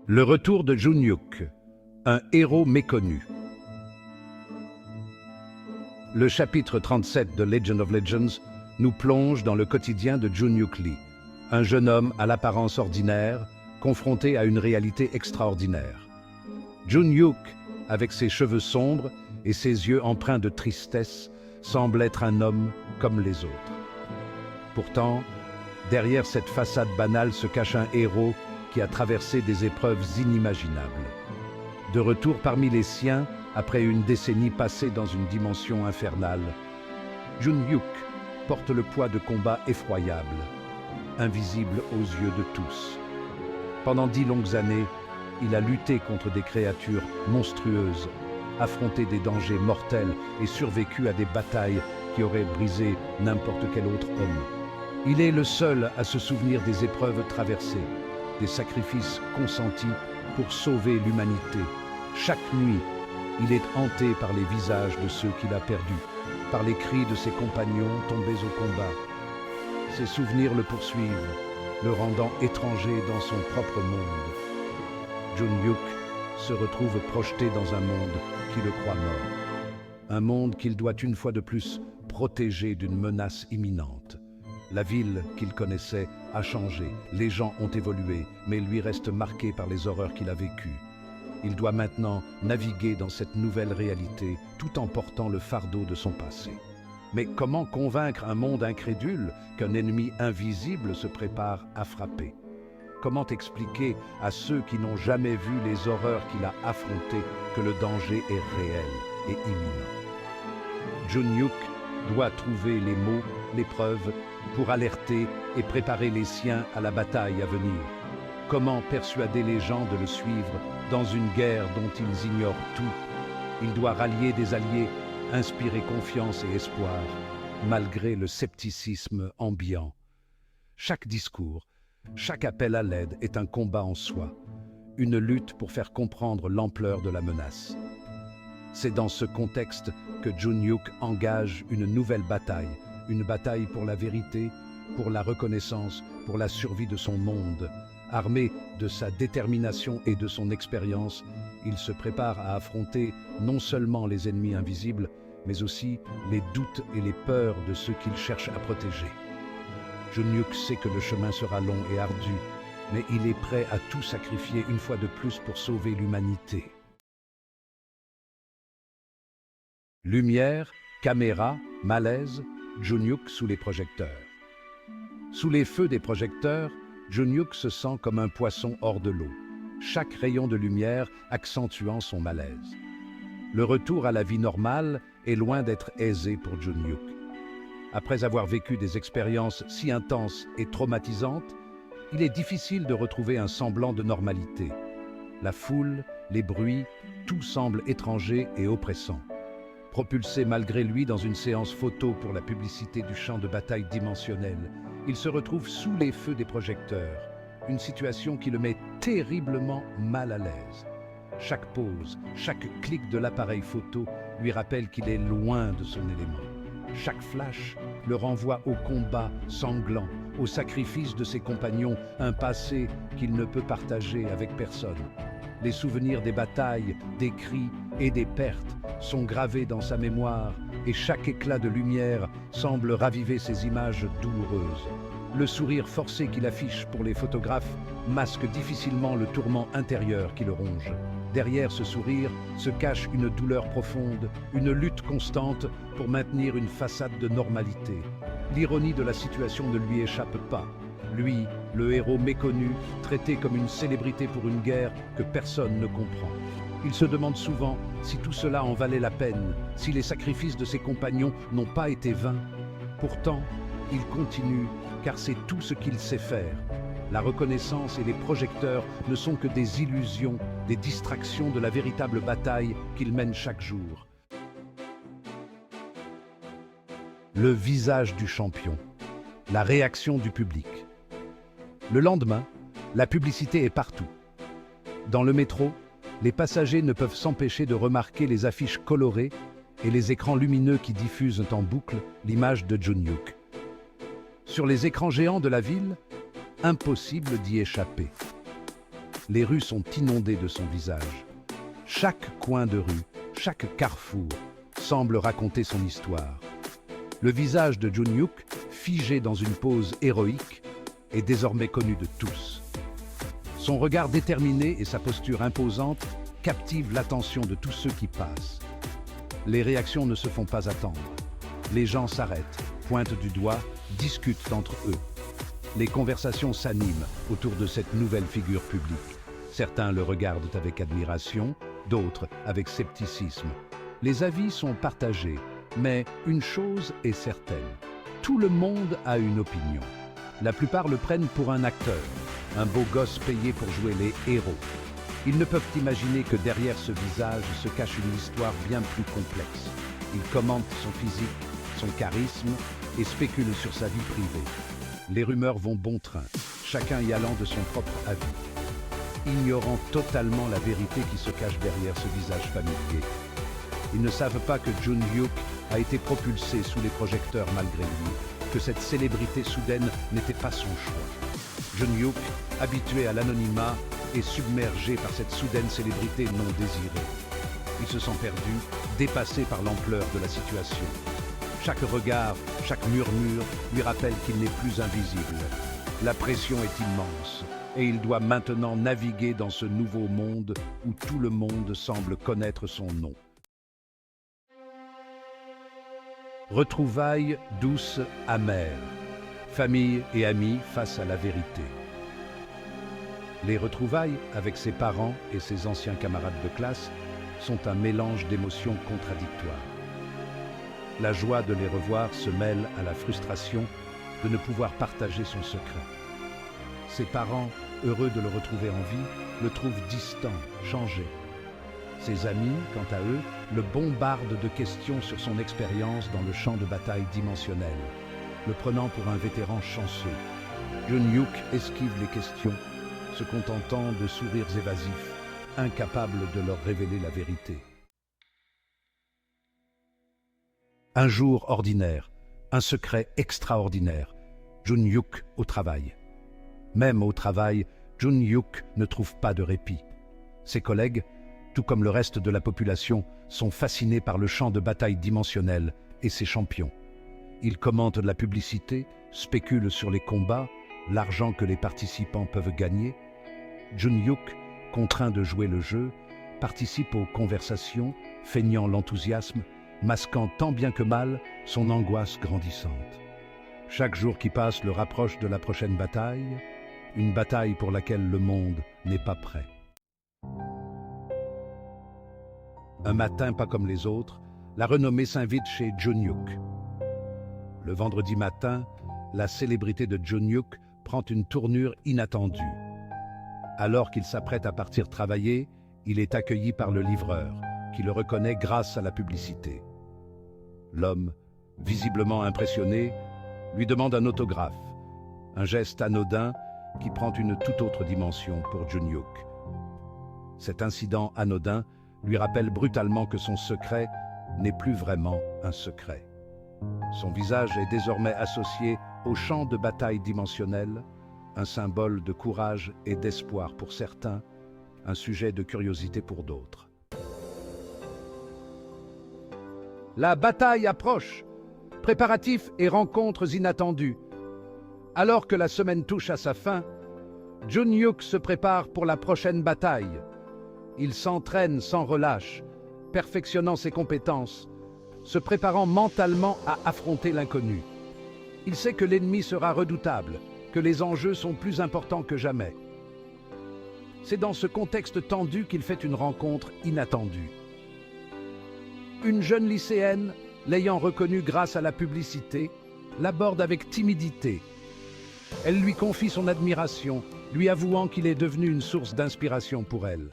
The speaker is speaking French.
Le retour de Jun-Hyuk, un héros méconnu. Le chapitre 37 de Legend of Legends nous plonge dans le quotidien de Jun-Hyuk Lee, un jeune homme à l'apparence ordinaire, confronté à une réalité extraordinaire. Jun-Hyuk, avec ses cheveux sombres et ses yeux empreints de tristesse, semble être un homme comme les autres. Pourtant, derrière cette façade banale se cache un héros qui a traversé des épreuves inimaginables. De retour parmi les siens, après une décennie passée dans une dimension infernale, Jun-Hyuk porte le poids de combats effroyables, invisibles aux yeux de tous. Pendant 10 longues années, il a lutté contre des créatures monstrueuses, affronté des dangers mortels et survécu à des batailles qui auraient brisé n'importe quel autre homme. Il est le seul à se souvenir des épreuves traversées, des sacrifices consentis pour sauver l'humanité. Chaque nuit, il est hanté par les visages de ceux qu'il a perdus, par les cris de ses compagnons tombés au combat. Ses souvenirs le poursuivent, le rendant étranger dans son propre monde. Jun-Hyuk se retrouve projeté dans un monde qui le croit mort. Un monde qu'il doit une fois de plus protéger d'une menace imminente. La ville qu'il connaissait a changé, les gens ont évolué, mais lui reste marqué par les horreurs qu'il a vécues. Il doit maintenant naviguer dans cette nouvelle réalité tout en portant le fardeau de son passé. Mais comment convaincre un monde incrédule qu'un ennemi invisible se prépare à frapper? Comment expliquer à ceux qui n'ont jamais vu les horreurs qu'il a affrontées que le danger est réel et imminent? Jun-Hyuk doit trouver les mots, les preuves, pour alerter et préparer les siens à la bataille à venir. Comment persuader les gens de le suivre dans une guerre dont ils ignorent tout? Il doit rallier des alliés, inspirer confiance et espoir, malgré le scepticisme ambiant. Chaque discours, chaque appel à l'aide est un combat en soi, une lutte pour faire comprendre l'ampleur de la menace. C'est dans ce contexte que Jun-Hyuk engage une nouvelle bataille, une bataille pour la vérité, pour la reconnaissance, pour la survie de son monde. Armé de sa détermination et de son expérience, il se prépare à affronter non seulement les ennemis invisibles, mais aussi les doutes et les peurs de ceux qu'il cherche à protéger. Jun-Hyuk sait que le chemin sera long et ardu, mais il est prêt à tout sacrifier une fois de plus pour sauver l'humanité. Lumière, caméra, malaise, Jun-Hyuk sous les projecteurs. Sous les feux des projecteurs, Jun-Hyuk se sent comme un poisson hors de l'eau, chaque rayon de lumière accentuant son malaise. Le retour à la vie normale est loin d'être aisé pour Jun-Hyuk. Après avoir vécu des expériences si intenses et traumatisantes, il est difficile de retrouver un semblant de normalité. La foule, les bruits, tout semble étranger et oppressant. Propulsé malgré lui dans une séance photo pour la publicité du champ de bataille dimensionnel, il se retrouve sous les feux des projecteurs, une situation qui le met terriblement mal à l'aise. Chaque pose, chaque clic de l'appareil photo lui rappelle qu'il est loin de son élément. Chaque flash le renvoie au combat sanglant, au sacrifice de ses compagnons, un passé qu'il ne peut partager avec personne. Les souvenirs des batailles, des cris et des pertes sont gravés dans sa mémoire et chaque éclat de lumière semble raviver ces images douloureuses. Le sourire forcé qu'il affiche pour les photographes masque difficilement le tourment intérieur qui le ronge. Derrière ce sourire se cache une douleur profonde, une lutte constante pour maintenir une façade de normalité. L'ironie de la situation ne lui échappe pas. Lui, le héros méconnu, traité comme une célébrité pour une guerre que personne ne comprend. Il se demande souvent si tout cela en valait la peine, si les sacrifices de ses compagnons n'ont pas été vains. Pourtant, il continue, car c'est tout ce qu'il sait faire. La reconnaissance et les projecteurs ne sont que des illusions, des distractions de la véritable bataille qu'il mène chaque jour. Le visage du champion, la réaction du public. Le lendemain, la publicité est partout. Dans le métro, les passagers ne peuvent s'empêcher de remarquer les affiches colorées et les écrans lumineux qui diffusent en boucle l'image de Jun-Hyuk. Sur les écrans géants de la ville, impossible d'y échapper. Les rues sont inondées de son visage. Chaque coin de rue, chaque carrefour, semble raconter son histoire. Le visage de Jun-hyuk, figé dans une pose héroïque, est désormais connu de tous. Son regard déterminé et sa posture imposante captivent l'attention de tous ceux qui passent. Les réactions ne se font pas attendre. Les gens s'arrêtent, pointent du doigt, discutent entre eux. Les conversations s'animent autour de cette nouvelle figure publique. Certains le regardent avec admiration, d'autres avec scepticisme. Les avis sont partagés, mais une chose est certaine. Tout le monde a une opinion. La plupart le prennent pour un acteur, un beau gosse payé pour jouer les héros. Ils ne peuvent imaginer que derrière ce visage se cache une histoire bien plus complexe. Ils commentent son physique, son charisme et spéculent sur sa vie privée. Les rumeurs vont bon train, chacun y allant de son propre avis, ignorant totalement la vérité qui se cache derrière ce visage familier. Ils ne savent pas que Jun-hyuk a été propulsé sous les projecteurs malgré lui, que cette célébrité soudaine n'était pas son choix. Jun-hyuk, habitué à l'anonymat, est submergé par cette soudaine célébrité non désirée. Il se sent perdu, dépassé par l'ampleur de la situation. Chaque regard, chaque murmure lui rappelle qu'il n'est plus invisible. La pression est immense et il doit maintenant naviguer dans ce nouveau monde où tout le monde semble connaître son nom. Retrouvailles douces, amères. Famille et amis face à la vérité. Les retrouvailles avec ses parents et ses anciens camarades de classe sont un mélange d'émotions contradictoires. La joie de les revoir se mêle à la frustration de ne pouvoir partager son secret. Ses parents, heureux de le retrouver en vie, le trouvent distant, changé. Ses amis, quant à eux, le bombardent de questions sur son expérience dans le champ de bataille dimensionnel, le prenant pour un vétéran chanceux. Jun-hyuk esquive les questions, se contentant de sourires évasifs, incapable de leur révéler la vérité. Un jour ordinaire, un secret extraordinaire. Jun-hyuk au travail. Même au travail, Jun-hyuk ne trouve pas de répit. Ses collègues, tout comme le reste de la population, sont fascinés par le champ de bataille dimensionnel et ses champions. Ils commentent la publicité, spéculent sur les combats, l'argent que les participants peuvent gagner. Jun-hyuk, contraint de jouer le jeu, participe aux conversations, feignant l'enthousiasme, masquant tant bien que mal son angoisse grandissante. Chaque jour qui passe le rapproche de la prochaine bataille, une bataille pour laquelle le monde n'est pas prêt. Un matin pas comme les autres, la renommée s'invite chez Jun-hyuk. Le vendredi matin, la célébrité de Jun-hyuk prend une tournure inattendue. Alors qu'il s'apprête à partir travailler, il est accueilli par le livreur, qui le reconnaît grâce à la publicité. L'homme, visiblement impressionné, lui demande un autographe, un geste anodin qui prend une toute autre dimension pour Jun-hyuk. Cet incident anodin lui rappelle brutalement que son secret n'est plus vraiment un secret. Son visage est désormais associé au champ de bataille dimensionnel, un symbole de courage et d'espoir pour certains, un sujet de curiosité pour d'autres. La bataille approche, préparatifs et rencontres inattendues. Alors que la semaine touche à sa fin, Jun-hyuk se prépare pour la prochaine bataille. Il s'entraîne sans relâche, perfectionnant ses compétences, se préparant mentalement à affronter l'inconnu. Il sait que l'ennemi sera redoutable, que les enjeux sont plus importants que jamais. C'est dans ce contexte tendu qu'il fait une rencontre inattendue. Une jeune lycéenne, l'ayant reconnue grâce à la publicité, l'aborde avec timidité. Elle lui confie son admiration, lui avouant qu'il est devenu une source d'inspiration pour elle.